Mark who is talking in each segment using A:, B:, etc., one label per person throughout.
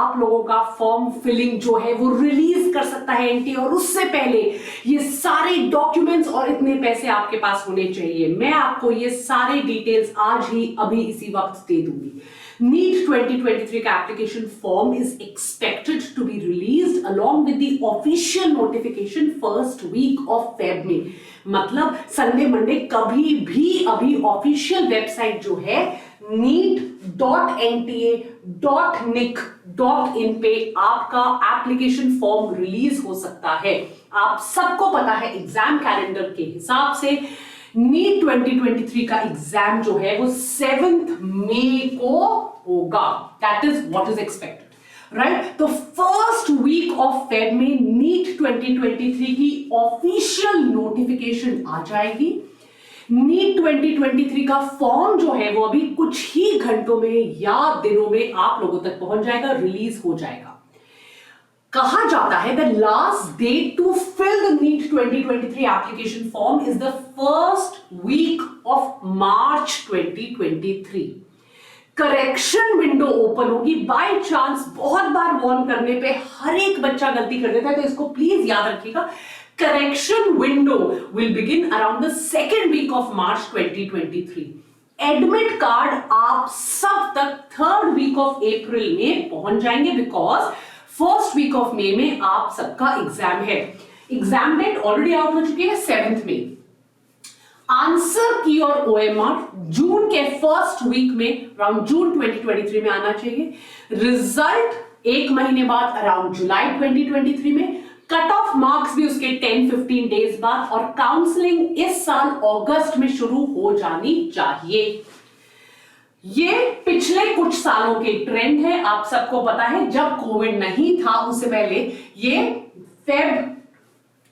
A: आप लोगों का फॉर्म फिलिंग जो है वो रिलीज कर सकता है एनटीए, और उससे पहले ये सारे डॉक्यूमेंट्स और इतने पैसे आपके पास होने चाहिए। मैं आपको ये सारे डिटेल्स आज ही अभी इसी वक्त दे दूंगी। NEET 2023 का application form is expected to be released along with the official notification first week of Feb में। मतलब संडे मंडे कभी भी अभी ऑफिशियल वेबसाइट जो है neet.nta.nic.in पे आपका एप्लीकेशन फॉर्म रिलीज हो सकता है। आप सबको पता है एग्जाम कैलेंडर के हिसाब से NEET 2023 का एग्जाम जो है वो 7th मई को होगा। That is what is expected, right? तो फर्स्ट वीक ऑफ फेब में NEET 2023 की ऑफिशियल नोटिफिकेशन आ जाएगी। NEET 2023 का फॉर्म जो है वो अभी कुछ ही घंटों में या दिनों में आप लोगों तक पहुंच जाएगा, रिलीज हो जाएगा। कहा जाता है the last date to fill the NEET 2023 application form is the first week of March 2023। Correction window open होगी। बाय चांस बहुत बार वार्न करने पे हर एक बच्चा गलती कर देता है, तो इसको प्लीज याद रखिएगा। Correction window will begin around the second week of March 2023। Admit card आप सब तक थर्ड वीक ऑफ अप्रैल में पहुंच जाएंगे, because first week of May में आप सबका एग्जाम है। एग्जाम डेट ऑलरेडी आउट हो चुकी है 7th मई। आंसर की और OMR जून के फर्स्ट वीक में अराउंड जून 2023 में आना चाहिए। रिजल्ट एक महीने बाद अराउंड जुलाई 2023 में। कट ऑफ मार्क्स भी उसके 10-15 डेज बाद, और काउंसलिंग इस साल अगस्त में शुरू हो जानी चाहिए। ये पिछले कुछ सालों के ट्रेंड है, आप सबको पता है। जब कोविड नहीं था उससे पहले ये फेब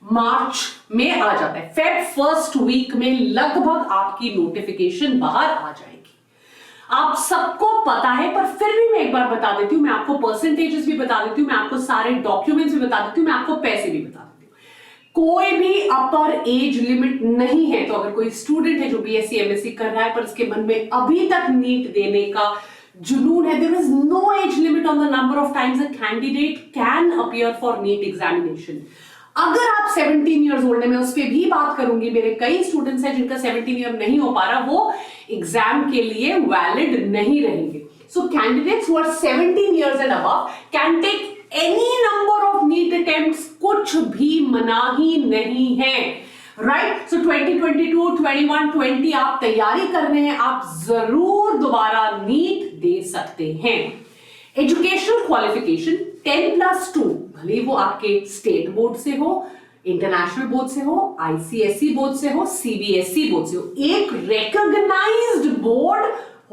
A: मार्च में आ जाता है। फेब फर्स्ट वीक में लगभग आपकी नोटिफिकेशन बाहर आ जाएगी। आप सबको पता है, पर फिर भी मैं एक बार बता देती हूं। मैं आपको परसेंटेजेस भी बता देती हूं, मैं आपको सारे डॉक्यूमेंट्स भी बता देती हूं, मैं आपको पैसे भी बता देती हूं। कोई भी अपर एज लिमिट नहीं है। तो अगर कोई स्टूडेंट है जो BSc MSc कर रहा है पर उसके मन में अभी तक नीट देने का जुनून है, there is no age limit on the number of times a candidate can appear for NEET examination. अगर आप 17 ईयर्स ओल्ड है, मैं उस पर भी बात करूंगी। मेरे कई स्टूडेंट्स हैं जिनका 17 ईयर नहीं हो पा रहा, वो एग्जाम के लिए वैलिड नहीं रहेंगे। So candidates who are 17 years and above can take any number of NEET attempts, कुछ भी मना ही नहीं है, राइट? सो 2022, 21, 20 आप तैयारी कर रहे हैं, आप जरूर दोबारा नीट दे सकते हैं। एजुकेशनल क्वालिफिकेशन 10+2, भले वो आपके स्टेट बोर्ड से हो, इंटरनेशनल बोर्ड से हो, ICSE बोर्ड से हो, CBSE बोर्ड से हो, एक रिकॉग्नाइज्ड बोर्ड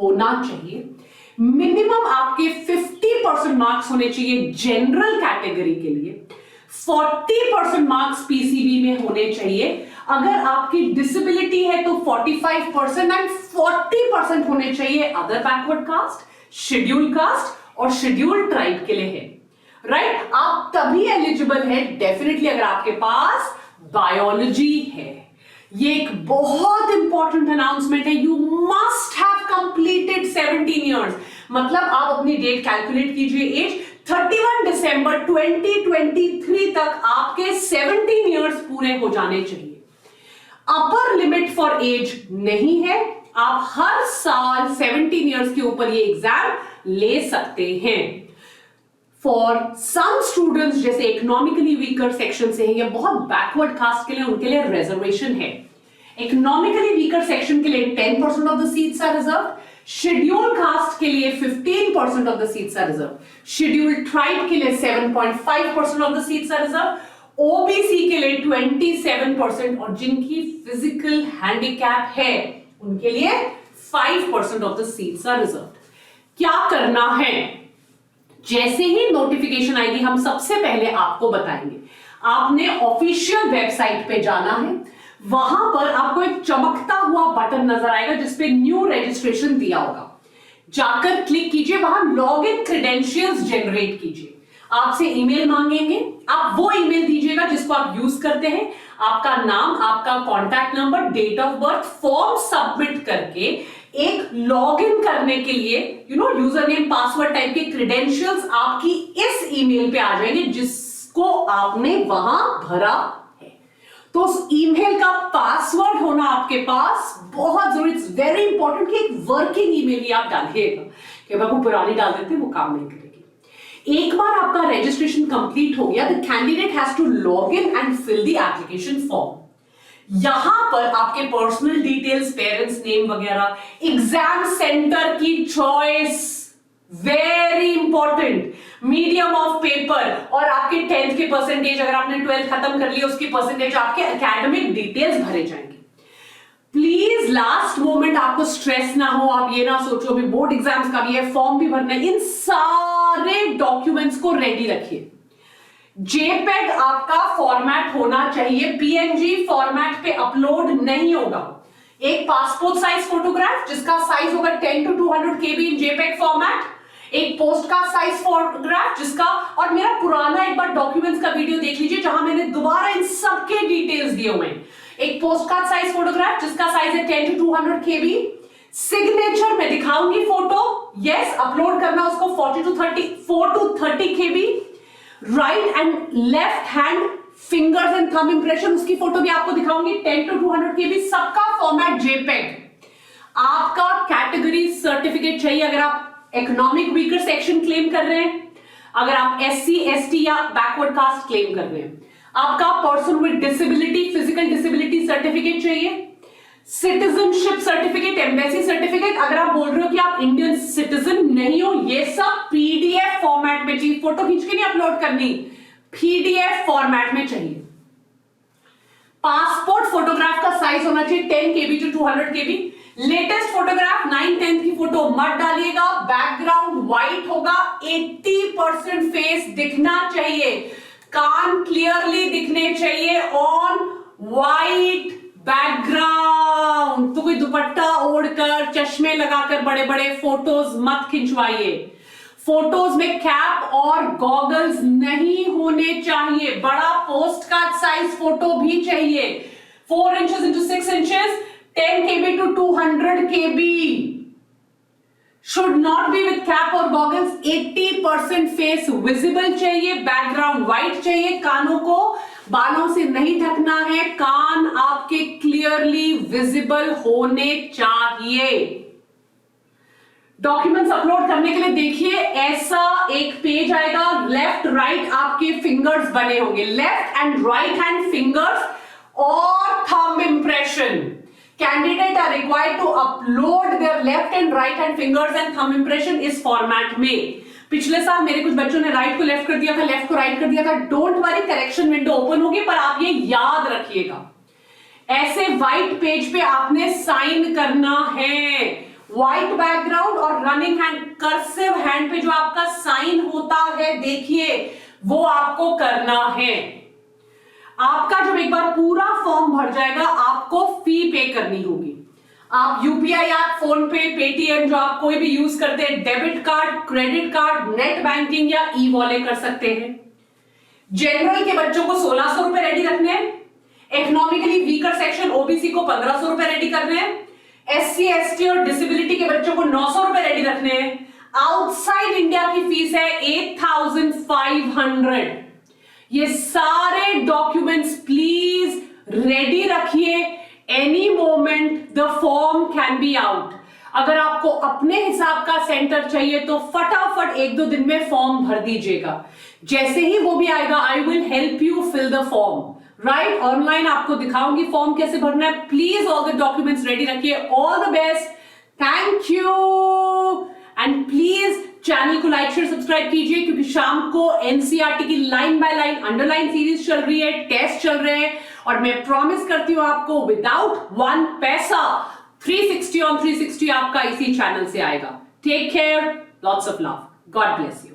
A: होना चाहिए। मिनिमम आपके 50% मार्क्स होने चाहिए जनरल कैटेगरी के लिए, 40% मार्क्स PCB में होने चाहिए। अगर आपकी डिसेबिलिटी है तो 45% एंड 40% होने चाहिए other backward caste, schedule caste और शेड्यूल ट्राइब के लिए है, राइट? आप तभी एलिजिबल है डेफिनेटली अगर आपके पास बायोलॉजी है। ये एक बहुत इंपॉर्टेंट अनाउंसमेंट है। You must have completed 17 years. मतलब आप अपनी डेट कैलकुलेट कीजिए, एज 31 दिसंबर 2023 तक आपके 17 इयर्स पूरे हो जाने चाहिए। अपर लिमिट फॉर एज नहीं है, आप हर साल 17 इयर्स के ऊपर ये एग्जाम ले सकते हैं। फॉर सम स्टूडेंट्स जैसे इकोनॉमिकली वीकर सेक्शन से है या बहुत बैकवर्ड कास्ट के लिए, उनके लिए रिजर्वेशन है। इकोनॉमिकली वीकर सेक्शन के लिए 10% of the seats are reserve, schedule caste के लिए 15% of the seats are reserve, schedule tribe के लिए 7.5% of the seats are reserve, OBC के लिए 27%, और जिनकी फिजिकल हैंडीकैप है उनके लिए 5% of the seats are reserve. क्या करना है? जैसे ही नोटिफिकेशन आएगी हम सबसे पहले आपको बताएंगे। आपने ऑफिशियल वेबसाइट पे जाना है, वहां पर आपको एक चमकता हुआ बटन नजर आएगा जिसपे न्यू रजिस्ट्रेशन दिया होगा। जाकर क्लिक कीजिए, वहां लॉग इन क्रेडेंशियल्स जनरेट कीजिए। आपसे ईमेल मांगेंगे, आप वो ईमेल दीजिएगा जिसको आप यूज करते हैं। आपका नाम, आपका contact number, date of birth, form submit करके एक लॉग इन करने के लिए यूजर नेम पासवर्ड टाइप के क्रेडेंशियल्स आपकी इस ईमेल पे आ जाएंगे जिसको आपने वहां भरा है। तो उस ईमेल का पासवर्ड होना आपके पास बहुत जरूरी, इट्स वेरी इंपॉर्टेंट कि एक वर्किंग ईमेल ही आप डालिएगा, कि अगर वो पुरानी डाल देते वो काम नहीं करेगी। एक बार आपका रजिस्ट्रेशन कंप्लीट हो गया, the candidate has to log in and fill the application form. यहां पर आपके पर्सनल डिटेल्स, पेरेंट्स नेम वगैरह, एग्जाम सेंटर की choice very important, medium of paper और आपके 10th के परसेंटेज, अगर आपने 12th खत्म कर लिया उसकी परसेंटेज, आपके एकेडमिक डिटेल्स भरे जाएंगे। प्लीज लास्ट मोमेंट आपको स्ट्रेस ना हो, आप ये ना सोचो अभी बोर्ड एग्जाम्स का भी है, फॉर्म भी भरना है, इन सारे डॉक्यूमेंट्स को रेडी रखिए। जेपेग आपका फॉर्मेट होना चाहिए, पीएनजी फॉर्मेट पे अपलोड नहीं होगा। एक पासपोर्ट साइज फोटोग्राफ जिसका साइज होगा 10 to 200 KB in JPEG format, एक पोस्ट का साइज फोटोग्राफ जिसका, और मेरा पुराना एक बार डॉक्यूमेंट्स का वीडियो देख लीजिए जहां मैंने दोबारा इन सबके डिटेल्स दिए हुए हैं। एक पोस्ट कार्ड साइज फोटोग्राफ जिसका साइज है 10 to 200 KB, सिग्नेचर मैं दिखाऊंगी फोटो, यस अपलोड करना उसको 4 to 30 KB, right and left hand fingers and thumb impression, उसकी फोटो भी आपको दिखाऊंगी 10 to 200 KB, सबका फॉर्मेट जेपेग। आपका कैटेगरी सर्टिफिकेट चाहिए अगर आप इकोनॉमिक वीकर सेक्शन क्लेम कर रहे हैं, अगर आप SC ST या बैकवर्ड कास्ट क्लेम कर रहे हैं, आपका person with disability, physical disability certificate चाहिए, सिटीजनशिप सर्टिफिकेट, एम्बेसी सर्टिफिकेट, अगर आप बोल रहे हो कि आप इंडियन सिटीजन नहीं हो, ये सब PDF फॉर्मेट में चाहिए, फोटो खींच के नहीं अपलोड करनी, PDF फॉर्मेट में चाहिए। पासपोर्ट फोटोग्राफ का साइज होना चाहिए 10 KB to 200 KB। Latest photograph 9-10 की फोटो मत डालिएगा, बैकग्राउंड व्हाइट होगा, 80% फेस दिखना चाहिए, कान क्लियरली दिखने चाहिए ऑन व्हाइट बैकग्राउंड। तो कोई दुपट्टा ओढ़कर, चश्मे लगाकर बड़े बड़े फोटोज मत खिंचवाइए। फोटोज में कैप और गॉगल्स नहीं होने चाहिए। बड़ा पोस्ट कार्ड साइज फोटो भी चाहिए, 4 inches into 6 inches, 10 KB to 200 KB। should not be with cap और goggles, 80% फेस विजिबल चाहिए, बैकग्राउंड व्हाइट चाहिए, कानों को बालों से नहीं ढकना है, कान आपके क्लियरली विजिबल होने चाहिए। डॉक्यूमेंट्स अपलोड करने के लिए देखिए ऐसा एक पेज आएगा, लेफ्ट राइट आपके फिंगर्स बने होंगे, left and right hand fingers और thumb impression. Candidate are required to upload their left and right hand fingers and thumb impression इस फॉर्मेट में। पिछले साल मेरे कुछ बच्चों ने राइट को लेफ्ट कर दिया था, लेफ्ट को राइट कर दिया था, don't worry correction window open होगी, पर आप ये याद रखिएगा ऐसे व्हाइट पेज पे आपने साइन करना है। व्हाइट बैकग्राउंड और रनिंग हैंड, कर्सिव हैंड पे जो आपका साइन होता है देखिए वो आपको करना है। आपका जब एक बार पूरा फॉर्म भर जाएगा आपको फी पे करनी होगी। आप यूपीआई ऐप, फोन पे, पेटीएम जो आप कोई भी यूज करते हैं, debit card, credit card, net banking या ई वॉलेट कर सकते हैं। जनरल के बच्चों को 1600 रुपए रेडी रखने हैं, इकोनॉमिकली वीकर सेक्शन ओबीसी को 1500 रुपए रेडी करने हैं, SC ST और डिसेबिलिटी के बच्चों को 900 रुपए रेडी रखने हैं। आउटसाइड इंडिया की फीस है 8500। ये सारे डॉक्यूमेंट्स प्लीज रेडी रखिए, any moment the form can be out. अगर आपको अपने हिसाब का सेंटर चाहिए तो फटाफट 1-2 दिन में फॉर्म भर दीजिएगा, जैसे ही वो भी आएगा I will help you fill the form. Right, online आपको दिखाऊंगी फॉर्म कैसे भरना है। Please all the documents ready रखिए। All the best, thank you and please channel को लाइक शेयर सब्सक्राइब कीजिए, क्योंकि शाम को एनसीईआरटी की line by line underline series चल रही है, टेस्ट चल रहे हैं, और मैं प्रॉमिस करती हूं आपको विदाउट 1 पैसा 360 on 360 आपका इसी चैनल से आएगा। Take care, lots of love, God bless you.